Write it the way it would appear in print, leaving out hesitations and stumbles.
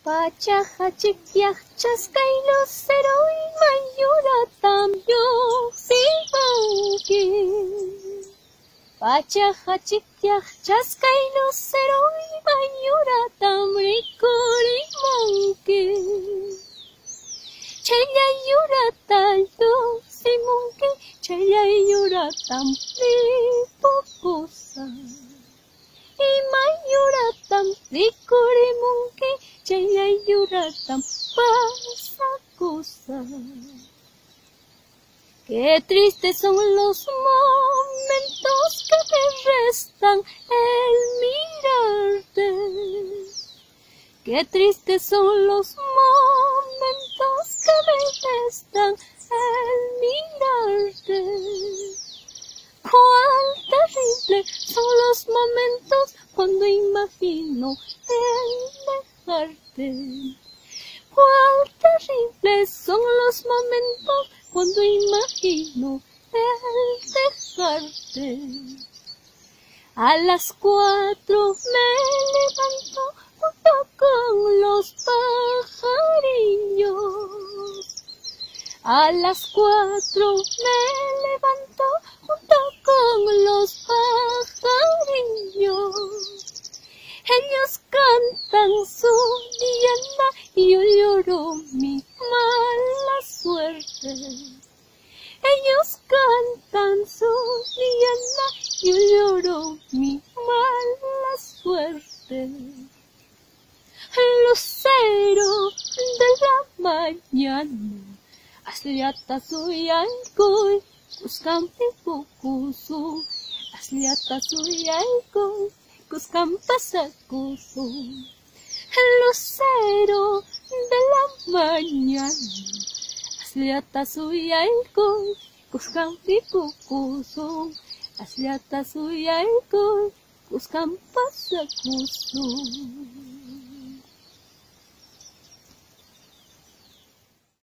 Pacha, achikiaq, Chaska y Lucero, imay, huratam, ilusksimunki. Pacha, achikiaq, Chaska y Lucero, imay, huratam, rikurimunki. Chayllay huratam, ilusksimunki, Chayllay huratam, ripuskusaq. Imay huratam, rikurimunki, Chayllay huratam, pajarillos. Qué tristes son los momentos que me restan el mirarte. Qué tristes son los momentos que me restan el mirarte. Cuán terrible son los momentos cuando imagino el dejarte. Cuán terribles son los momentos cuando imagino el dejarte. A las 4 me levanto junto con los pajarillos. A las 4 me levanto junto con los pajarillos. Ellos cantan su leyenda y yo lloro mi mala suerte. Ellos cantan su leyenda y yo lloro mi mala suerte. Lucero de la mañana, asliata suyaykoy, kuskan pipukusu, asliata suyaykoy, kuskan pasakusu. Lucero de la mañana, asliata suyaykoy, kuskan pipukusu, asliata suyaykoy, kuskan pasakusu.